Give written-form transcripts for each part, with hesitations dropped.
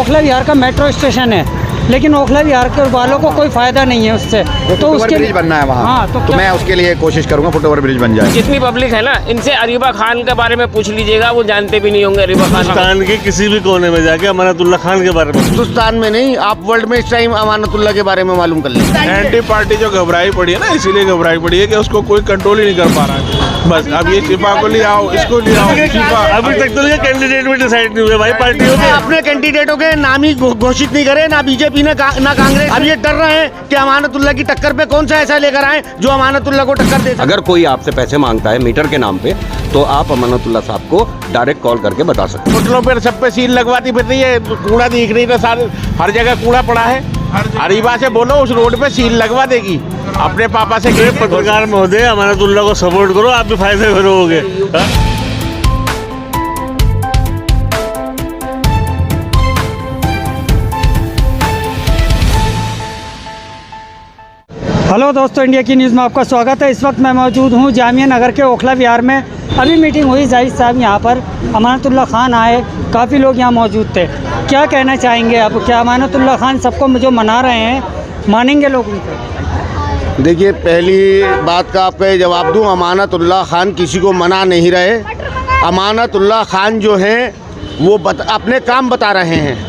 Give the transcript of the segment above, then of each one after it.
ओखला विहार का metro station है, लेकिन ओखला विहार के वालों को कोई फायदा नहीं है उससे। तो उसके ब्रिज बनना है वहाँ। हाँ, तो मैं उसके लिए कोशिश करूँगा फुट ओवर ब्रिज बन जाए। जितनी पब्लिक है ना, इनसे अरीबा खान के बारे में पूछ लीजिएगा, वो जानते भी नहीं होंगे अरीबा खान। हिंदुस्तान के किसी भी कोने में जाके अमानतुल्लाह खान के बारे में, हिंदुस्तान में नहीं, आप वर्ल्ड में इस टाइम अमानतुल्लाह के बारे में मालूम कर लें। एंटी पार्टी जो घबराई पड़ी है ना, इसीलिए घबराई पड़ी है कि उसको कोई कंट्रोल ही नहीं कर पा रहा है। बस अब ये शिफा को ले आओ, इसको ले आओ। शिफा अभी तक तो ये कैंडिडेट भी डिसाइड नहीं हुए भाई पार्टियों के। अपने कैंडिडेटों के नाम ही घोषित नहीं करे, ना बीजेपी ना कांग्रेस। अब ये डर रहे हैं कि अमानतुल्लाह की टक्कर पे कौन सा ऐसा लेकर आए जो अमानतुल्लाह को टक्कर दे। अगर कोई आपसे पैसे मांगता है मीटर के नाम पे, तो आप अमानतुल्लाह साहब को डायरेक्ट कॉल करके बता सकते हैं। होटलों पर सब पे सील लगवाती फिर रही है, कूड़ा दिख रही है, सारे हर जगह कूड़ा पड़ा है। अरीबा से बोलो उस रोड पे सील लगवा देगी। अपने पापा से पत्रकार महोदय, अमानतुल्लाह को सपोर्ट करो, आप भी फायदे में रहोगे। हेलो दोस्तों, इंडिया की न्यूज़ में आपका स्वागत है। इस वक्त मैं मौजूद हूँ जामिया नगर के ओखला विहार में। अभी मीटिंग हुई, जाहिद साहब यहाँ पर, अमानतुल्लाह खान आए, काफ़ी लोग यहाँ मौजूद थे। क्या कहना चाहेंगे आप? क्या अमानतुल्लाह खान सबको जो मना रहे हैं, मानेंगे लोग उनको? देखिए, पहली बात का आपका जवाब दूं, अमानतुल्लाह खान किसी को मना नहीं रहे। अमानतुल्लाह खान जो हैं वो अपने काम बता रहे हैं।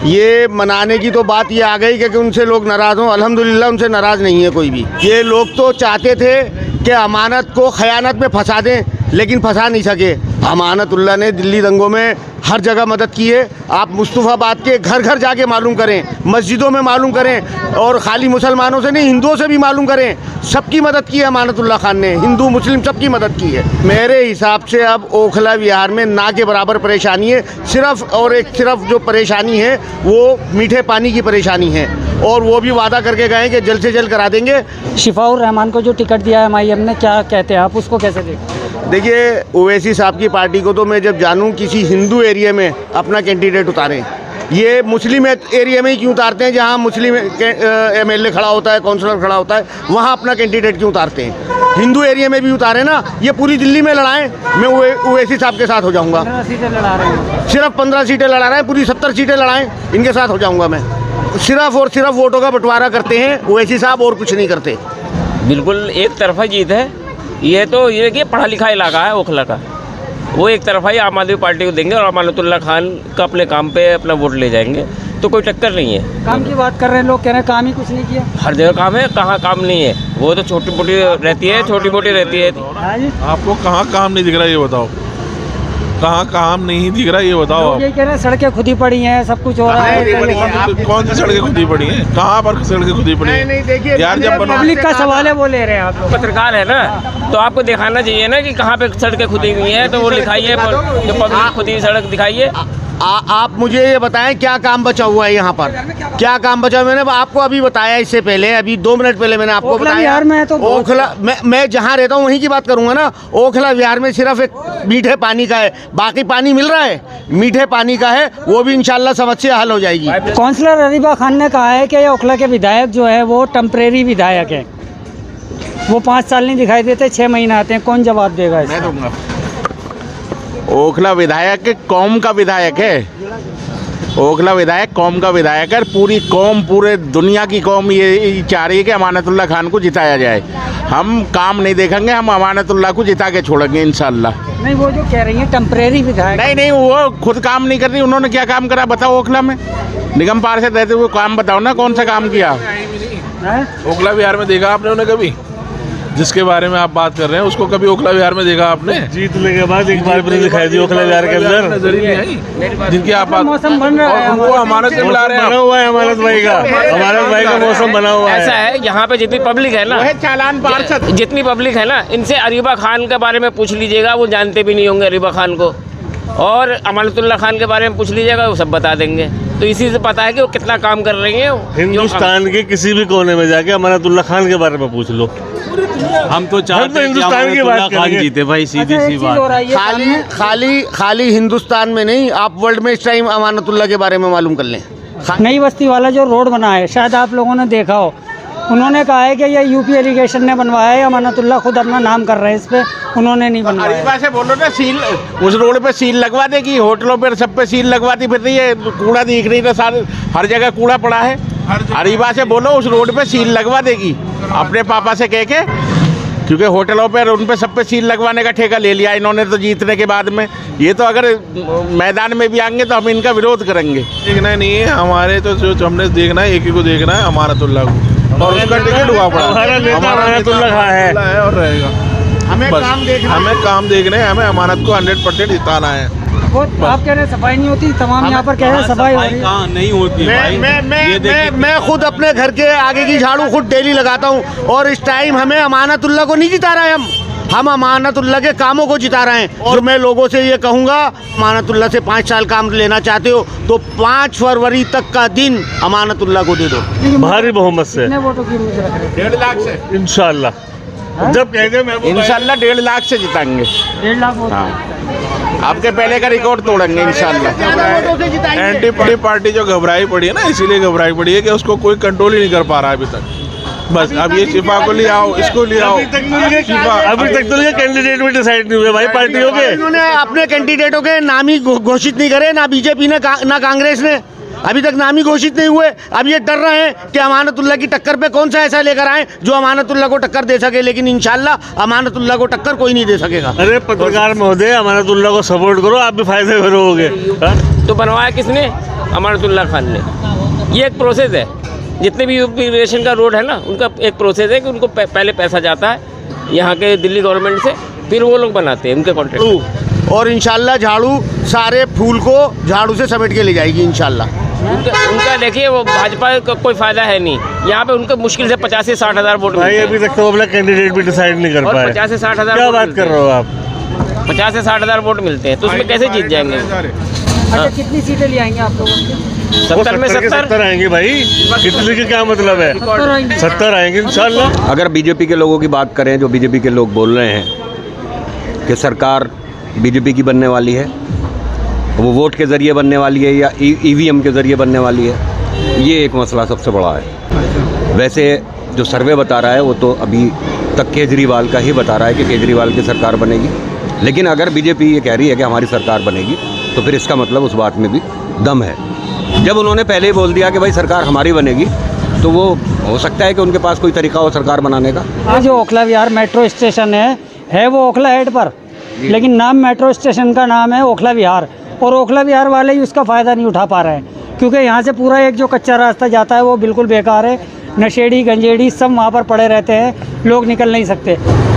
ये मनाने की तो बात ये आ गई कि उनसे लोग नाराज़ हों। अल्हम्दुलिल्लाह उनसे नाराज़ नहीं है कोई भी। ये लोग तो चाहते थे कि अमानत को खयानत में फंसा दें, लेकिन फंसा नहीं सके। अमानतुल्लाह ने दिल्ली दंगों में हर जगह मदद की है। आप मुस्तफ़ाबाद के घर घर जाके मालूम करें, मस्जिदों में मालूम करें, और खाली मुसलमानों से नहीं, हिंदुओं से भी मालूम करें। सबकी मदद की है अमानतुल्लाह खान ने, हिंदू मुस्लिम सबकी मदद की है। मेरे हिसाब से अब ओखला विहार में ना के बराबर परेशानी है। सिर्फ जो परेशानी है वो मीठे पानी की परेशानी है, और वो भी वादा करके गए कि जल्द से जल्द करा देंगे। शिफाउर रहमान को जो टिकट दिया है MIM ने, क्या कहते हैं आप, उसको कैसे देखते हैं? देखिए, ओवैसी साहब की पार्टी को तो मैं जब जानूं किसी हिंदू एरिया में अपना कैंडिडेट उतारें, ये मुस्लिम एरिया में ही क्यों उतारते हैं? जहां मुस्लिम MLA खड़ा होता है, काउंसलर खड़ा होता है, वहां अपना कैंडिडेट क्यों उतारते हैं? हिंदू एरिया में भी उतारे ना। ये पूरी दिल्ली में लड़ाएं, मैं ओवैसी साहब के साथ हो जाऊंगा। 15 सीटें लड़ा रहे हैं, सिर्फ 15 सीटें लड़ा रहे हैं, पूरी 70 सीटें लड़ाएं, इनके साथ हो जाऊंगा मैं। सिर्फ और सिर्फ वोटों का बंटवारा करते हैं ओवैसी साहब, और कुछ नहीं करते। बिल्कुल एक तरफा जीत है। ये तो ये कि पढ़ा लिखा इलाका है ओखला का, वो एक तरफा ही आम आदमी पार्टी को देंगे और अमानतुल्लाह खान का अपने काम पे अपना वोट ले जाएंगे, तो कोई टक्कर नहीं है। काम की बात कर रहे हैं लोग, कह रहे हैं काम ही कुछ नहीं किया। हर जगह काम है, कहाँ काम नहीं है? वो तो छोटी मोटी रहती है, छोटी मोटी रहती है। आपको कहाँ काम नहीं दिख रहा है ये बताओ? कहाँ काम नहीं दिख रहा है ये बताओ? लोग यही कह रहे हैं सड़कें खुदी पड़ी हैं, सब कुछ हो रहा है। कौन सी सड़कें खुदी पड़ी हैं? कहाँ पर सड़कें खुदी पड़ी हैं? नहीं, देखिए, यार जब पब्लिक का सवाल है, वो ले रहे हैं आप लोग। पत्रकार है ना, तो आपको दिखाना चाहिए ना कि कहाँ पे सड़कें खुदी हुई हैं, तो वो दिखाइए, जो पब्लिक खुदी हुई सड़क दिखाइए। आप मुझे ये बताएं क्या काम बचा हुआ है यहाँ पर? क्या काम बचा? मैंने आपको अभी बताया, इससे पहले अभी 2 मिनट पहले मैंने आपको बताया। विहार में तो ओखला, मैं जहाँ रहता हूँ वहीं की बात करूँगा ना। ओखला विहार में सिर्फ एक मीठे पानी का है, बाकी पानी मिल रहा है, मीठे पानी का है, वो भी इंशाल्लाह समस्या हल हो जाएगी। काउंसलर अरीबा खान ने कहा है कि ओखला के विधायक जो है वो टेम्परेरी विधायक है, वो 5 साल नहीं दिखाई देते, 6 महीने आते हैं। कौन जवाब देगा इसका? मैं दूंगा। ओखला विधायक कौम का विधायक है। ओखला विधायक कौम का विधायक है। पूरी कौम, पूरे दुनिया की कौम ये चाह रही है कि अमानतुल्लाह खान को जिताया जाए। हम काम नहीं देखेंगे, हम अमानतुल्लाह को जिता के छोड़ेंगे इंशाल्लाह। नहीं, वो जो कह रही है टेम्परेरी विधायक, नहीं, वो खुद काम नहीं कर रही। उन्होंने क्या काम करा बताओ? ओखला में निगम पार्षद रहते हुए काम बताओ ना, कौन सा काम किया? ओखला विहार में देखा आपने उन्हें कभी? जिसके बारे में आप बात कर रहे हैं उसको कभी ओखला विहार में देखा आपने? जीतने के बाद एक बार भी नहीं दिखाई दी ओखला विहार के अंदर। नजर ही नहीं आई जिनकी आप बात। मौसम बन रहा है, उनको अमानत में बुला रहे हैं। बना हुआ है अमानत भाई का, अमानत भाई का मौसम बना हुआ है। ऐसा है, यहाँ पे जितनी पब्लिक है ना, चालान पार्षद, जितनी पब्लिक है ना, इनसे अरीबा खान के बारे में पूछ लीजिएगा, वो जानते भी नहीं होंगे अरीबा खान को। और अमानतुल्लाह खान के बारे में पूछ लीजिएगा, वो सब बता देंगे। तो इसी से पता है कि वो कितना काम कर रही हैं। हिंदुस्तान के किसी भी कोने में जाके अमानतुल्लाह खान के बारे में पूछ लो। हम तो चाहते हैं कि अमानतुल्लाह खान जीते भाई, सीधी सी बात। खाली हिंदुस्तान में नहीं, आप वर्ल्ड में इस टाइम अमानतुल्लाह के बारे में मालूम कर लें। नई बस्ती वाला जो रोड बना है, शायद आप लोगों ने देखा हो, उन्होंने कहा है कि ये यूपी इरिगेशन ने बनवाया है, अमानतुल्लाह खुद अपना नाम कर रहे हैं इस पे, उन्होंने नहीं बनवाया। अरीबा से बोलो ना, सील उस रोड पे सील लगवा देगी, होटलों पर सब पे सील लगवाती फिर रही है, कूड़ा दिख रही है, सारे हर जगह कूड़ा पड़ा है। अरीबा से बोलो उस रोड पे सील लगवा देगी अपने पापा से कह के, क्योंकि होटलों पर उन पे सब पे सील लगवाने का ठेका ले लिया इन्होंने तो जीतने के बाद में। ये तो अगर मैदान में भी आएंगे तो हम इनका विरोध करेंगे। देखना नहीं है हमारे, तो जो हमने देखना है एक ही को देखना है, अमानतुल्लाह को, और उसका टिकट हुआ पड़ा हमारा नेता अमानतुल्लाह खान है और रहेगा। हमें बस काम देखना हमें काम देखने हैं, हमें अमानत को 100% जिताना है। वो आप कह रहे हैं सफाई नहीं होती, तमाम यहाँ पर कह रहे हैं सफाई हो रही है। नहीं होती भाई। मैं खुद अपने घर के आगे की झाड़ू खुद डेली लगाता हूँ, और इस टाइम हमें अमानतुल्लाह को नहीं जिता रहे हैं, हम अमानतुल्लाह के कामों को जिता रहे हैं। और मैं लोगों से ये कहूँगा, अमानतुल्लाह से 5 साल काम लेना चाहते हो तो 5 फरवरी तक का दिन अमानतुल्लाह को दे दो। भारी बहुमत से, कितने वोटों की उम्मीद रख रहे हैं? 1.5 लाख से इंशाल्लाह। जब कह दे मैं इंशाल्लाह 1.5 लाख से जिताएंगे। 1.5 लाख वोट। आपके पहले का रिकॉर्ड तोड़ेंगे इंशाल्लाह। एंटी पार्टी जो घबराई पड़ी है ना, इसीलिए घबराई पड़ी है कि उसको कोई कंट्रोल ही नहीं कर पा रहा है अभी तक। बस अब ये शिफा को ले आओ, इसको ले आओ। अभी तक तो ये कैंडिडेट भी डिसाइड नहीं हुए भाई पार्टियों के। इन्होंने अपने कैंडिडेटों के नाम ही घोषित नहीं करे, ना बीजेपी ने ना कांग्रेस ने, अभी तक नाम ही घोषित नहीं हुए। अब ये डर रहे हैं कि अमानतुल्लाह की टक्कर पे कौन सा ऐसा लेकर आए जो अमानतुल्लाह को टक्कर दे सके, लेकिन इंशाल्लाह अमानतुल्लाह को टक्कर कोई नहीं दे सकेगा। अरे पत्रकार महोदय, अमानतुल्लाह को सपोर्ट करो, आप भी फायदे में रहोगे। तो बनवाया किसने? अमानतुल्लाह खान ने। ये एक प्रोसेस है, जितने भी यूपी इरिगेशन का रोड है ना, उनका एक प्रोसेस है कि उनको पहले पैसा जाता है यहाँ के दिल्ली गवर्नमेंट से, फिर वो लोग बनाते हैं उनके कॉन्ट्रैक्ट। और इंशाल्लाह झाड़ू सारे फूल को झाड़ू से समेट के ले जाएगी इंशाल्लाह। उनका देखिए, वो भाजपा का कोई फायदा है नहीं यहाँ पे। उनके मुश्किल से 50 से 60 हज़ार वोट भाई अभी तक तो अपना कैंडिडेट भी डिसाइड नहीं कर पाए। 50 से 60 हज़ार क्या बात कर रहे हो आप? 50 से 60 हज़ार वोट मिलते हैं, तो उसमें कैसे जीत जाएंगे? अच्छा, कितनी सीटें ले आएंगे आप लोगों के? 70 में 70 आएंगे भाई, कितने के क्या मतलब है? 70 आएंगे इंशाल्लाह। अगर बीजेपी के लोगों की बात करें, जो बीजेपी के लोग बोल रहे हैं कि सरकार बीजेपी की बनने वाली है, वो वोट के ज़रिए बनने वाली है या ईवीएम के ज़रिए बनने वाली है, ये एक मसला सबसे बड़ा है। वैसे जो सर्वे बता रहा है वो तो अभी तक केजरीवाल का ही बता रहा है कि केजरीवाल की सरकार बनेगी, लेकिन अगर बीजेपी ये कह रही है कि हमारी सरकार बनेगी तो फिर इसका मतलब उस बात में भी दम है। जब उन्होंने पहले ही बोल दिया कि भाई सरकार हमारी बनेगी, तो वो हो सकता है कि उनके पास कोई तरीका हो सरकार बनाने का। आज जो ओखला विहार मेट्रो स्टेशन है वो ओखला हेड पर, लेकिन नाम मेट्रो स्टेशन का नाम है ओखला विहार, और ओखला विहार वाले ही उसका फ़ायदा नहीं उठा पा रहे हैं, क्योंकि यहाँ से पूरा एक जो कच्चा रास्ता जाता है वो बिल्कुल बेकार है। नशेड़ी गंजेड़ी सब वहाँ पर पड़े रहते हैं, लोग निकल नहीं सकते।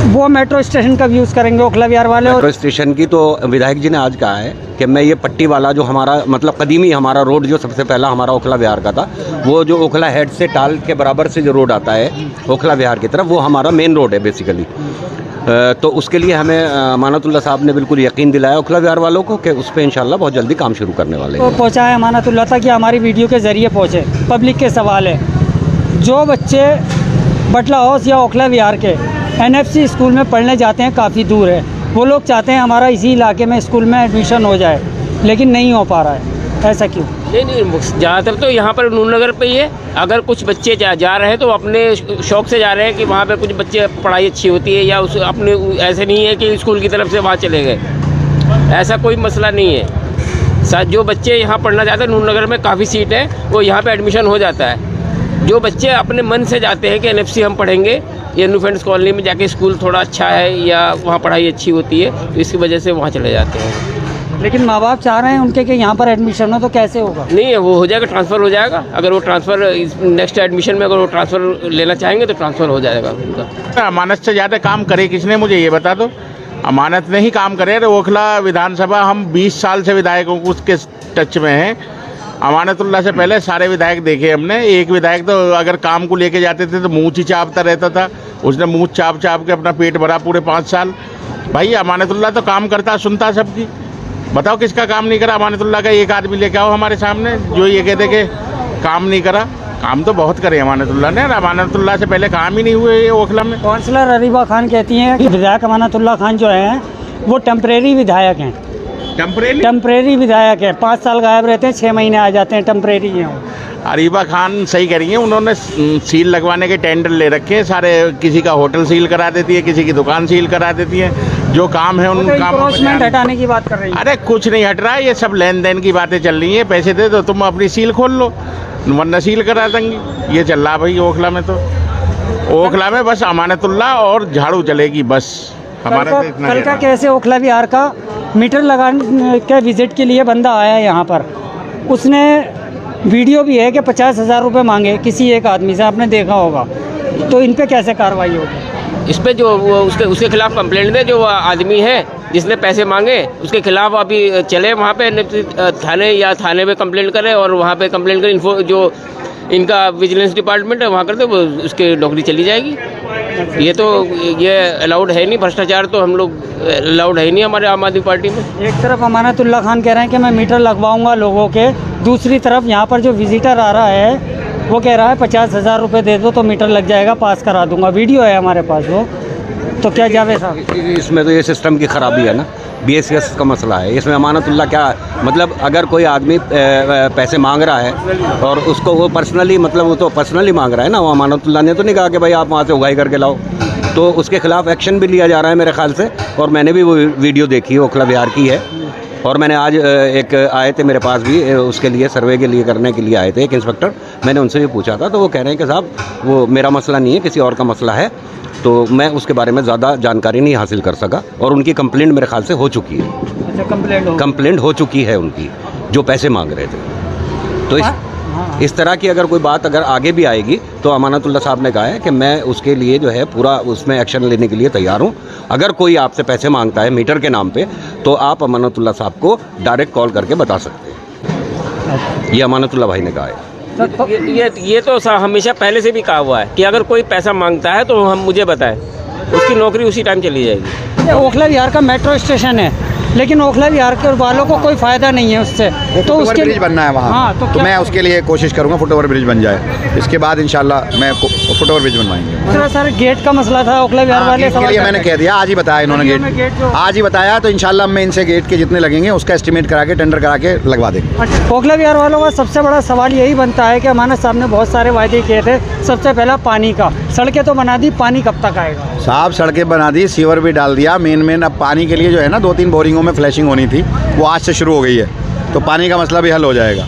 वो मेट्रो स्टेशन का यूज़ करेंगे ओखला विहार वाले। मेट्रो स्टेशन की तो विधायक जी ने आज कहा है कि मैं ये पट्टी वाला जो हमारा मतलब कदीमी हमारा रोड जो सबसे पहला हमारा ओखला विहार का था, वो जो ओखला हेड से टाल के बराबर से जो रोड आता है ओखला विहार की तरफ, वो हमारा मेन रोड है बेसिकली। तो उसके लिए हमें अमानतुल्लाह साहब ने बिल्कुल यकीन दिलाया ओखला विहार वालों को कि उस पर इंशाल्लाह बहुत जल्दी काम शुरू करने वाले हैं। तो पहुँचा है अमानतुल्लाह तक कि हमारी वीडियो के ज़रिए पहुँचे। पब्लिक के सवाल है, जो बच्चे बटला हाउस या ओखला विहार के NFC स्कूल में पढ़ने जाते हैं, काफ़ी दूर है, वो लोग चाहते हैं हमारा इसी इलाके में स्कूल में एडमिशन हो जाए, लेकिन नहीं हो पा रहा है। ऐसा क्यों? नहीं, ज़्यादातर तो यहाँ पर नूर नगर पे ही है। अगर कुछ बच्चे जा रहे हैं तो अपने शौक से जा रहे हैं कि वहाँ पे कुछ बच्चे पढ़ाई अच्छी होती है, या उस अपने ऐसे नहीं है कि स्कूल की तरफ से वहाँ चले गए, ऐसा कोई मसला नहीं है। जो बच्चे यहाँ पढ़ना चाहते हैं, नूर नगर में काफ़ी सीट है, वो यहाँ पे एडमिशन हो जाता है। जो बच्चे अपने मन से जाते हैं कि NFC हम पढ़ेंगे, या न्यू फ्रेंड्स कॉलोनी में जाके स्कूल थोड़ा अच्छा है या वहाँ पढ़ाई अच्छी होती है, तो इसकी वजह से वहाँ चले जाते हैं। लेकिन माँ बाप चाह रहे हैं उनके कि यहाँ पर एडमिशन हो, तो कैसे होगा? नहीं है, वो हो जाएगा, ट्रांसफ़र हो जाएगा। अगर वो ट्रांसफ़र नेक्स्ट एडमिशन में अगर वो ट्रांसफ़र लेना चाहेंगे तो ट्रांसफ़र हो जाएगा उनका। अमानत से ज़्यादा काम करे किसने, मुझे ये बता दो। अमानत ने ही काम करे। ओखला विधानसभा हम 20 साल से विधायकों को उसके टच में हैं। अमानतुल्लाह से पहले सारे विधायक देखे हमने। एक विधायक तो अगर काम को लेके जाते थे तो मुँह ही चापता रहता था, उसने मुँह चाप के अपना पेट भरा पूरे 5 साल। भाई अमानतुल्लाह तो काम करता, सुनता सबकी। बताओ किसका काम नहीं करा अमानतुल्लाह का? एक आदमी लेके आओ हमारे सामने जो ये कहते कि काम नहीं करा। काम तो बहुत करे अमानतुल्लाह ने। अमानतुल्लाह से पहले काम ही नहीं हुए ये ओखला में। काउंसलर अरीबा खान कहती हैं कि विधायक अमानतुल्लाह खान जो हैं वो टेम्परेरी विधायक हैं। टेम्परेरी विधायक है, 5 साल गायब रहते हैं, 6 महीने आ जाते हैं, टेम्परेरी हैं वो। अरीबा खान सही कह रही हैं, उन्होंने सील लगवाने के टेंडर ले रखे हैं सारे, किसी का होटल सील करा देती है, किसी की दुकान सील करा देती है, जो काम है उन कामों पर एनक्रोचमेंट ध्यान- हटाने की बात कर रही है। अरे कुछ नहीं हट रहा है, ये सब लेन देन की बातें चल रही हैं, पैसे दे दो तुम अपनी सील खोल लो, वरना सील करा देंगे, ये चल रहा भाई ओखला में। तो ओखला में बस अमानतुल्लाह और झाड़ू चलेगी बस, हमारा तो इतना कल कहना का है। कैसे ओखला विहार का मीटर लगाने के विजिट के लिए बंदा आया यहाँ पर, उसने वीडियो भी है कि 50,000 रुपये मांगे किसी एक आदमी से, आपने देखा होगा, तो इन पे कैसे कार्रवाई होगी? इस पे जो वो उसके खिलाफ कंप्लेंट दे, जो आदमी है जिसने पैसे मांगे उसके खिलाफ अभी चले वहाँ पे थाने, या थाने पे कंप्लेंट करे और वहाँ पे कंप्लेंट करे, इन्फो जो इनका विजिलेंस डिपार्टमेंट है वहाँ कर दे, वो उसकी नौकरी चली जाएगी। ये अलाउड है नहीं, भ्रष्टाचार तो हम लोग अलाउड है नहीं हमारे आम आदमी पार्टी में। एक तरफ अमानतुल्लाह खान कह रहे हैं कि मैं मीटर लगवाऊंगा लोगों के, दूसरी तरफ यहाँ पर जो विजिटर आ रहा है वो कह रहा है 50,000 रुपये दे दो तो मीटर लग जाएगा, पास करा दूंगा। वीडियो है हमारे पास वो, तो क्या जावेद साहब? इसमें तो ये सिस्टम की ख़राबी है ना, BSS का मसला है इसमें। अमानतुल्लाह क्या मतलब, अगर कोई आदमी पैसे मांग रहा है और उसको वो पर्सनली, मतलब वो तो पर्सनली मांग रहा है ना, वो अमानतुल्लाह ने तो नहीं कहा कि भाई आप वहाँ से उगाई करके लाओ, तो उसके खिलाफ एक्शन भी लिया जा रहा है मेरे ख्याल से। और मैंने भी वो वीडियो देखी, ओखला विहार की है, और मैंने आज एक आए थे मेरे पास भी, उसके लिए सर्वे के लिए करने के लिए आए थे एक इंस्पेक्टर, मैंने उनसे भी पूछा था, तो वो कह रहे हैं कि साहब वो मेरा मसला नहीं है, किसी और का मसला है, तो मैं उसके बारे में ज़्यादा जानकारी नहीं हासिल कर सका। और उनकी कंप्लेंट मेरे ख्याल से हो चुकी है, अच्छा कंप्लेंट हो चुकी है उनकी, जो पैसे मांग रहे थे। तो इस तरह की अगर कोई बात अगर आगे भी आएगी तो अमानतुल्लाह साहब ने कहा है कि मैं उसके लिए जो है पूरा उसमें एक्शन लेने के लिए तैयार हूँ। अगर कोई आपसे पैसे मांगता है मीटर के नाम पे तो आप अमानतुल्लाह साहब को डायरेक्ट कॉल करके बता सकते हैं, ये अमानतुल्लाह भाई ने कहा है। ये तो हमेशा पहले से भी कहा हुआ है कि अगर कोई पैसा मांगता है तो हम मुझे बताएं, उसकी नौकरी उसी टाइम चली जाएगी। ओखला विहार का मेट्रो स्टेशन है, लेकिन ओखला विहार के वालों को कोई फायदा नहीं है उससे, तो उसके ब्रिज बनना है वहाँ। हाँ, तो मैं उसके लिए कोशिश करूँगा फुट ओवर ब्रिज बन जाए, इसके बाद इंशाल्लाह मैं फुट ओवर ब्रिज बनवाएंगे। दूसरा सर गेट का मसला था, ओखला विहार वाले गेट के लिए मैंने कह दिया, आज ही बताया इन्होंने, गेट आज ही बताया, तो इंशाल्लाह मैं इनसे गेट के जितने लगेंगे उसका एस्टिमेट करा के टेंडर करा के लगवा देंगे। ओखला विहार वालों का सबसे बड़ा सवाल यही बनता है कि अमानत साहब ने बहुत सारे वायदे किए थे। सबसे पहला पानी का, सड़कें तो बना दी, पानी कब तक आएगा? साहब सड़कें बना दी, सीवर भी डाल दिया, मेन अब पानी के लिए जो है ना 2-3 बोरिंगों में फ्लैशिंग होनी थी, वो आज से शुरू हो गई है, तो पानी का मसला भी हल हो जाएगा।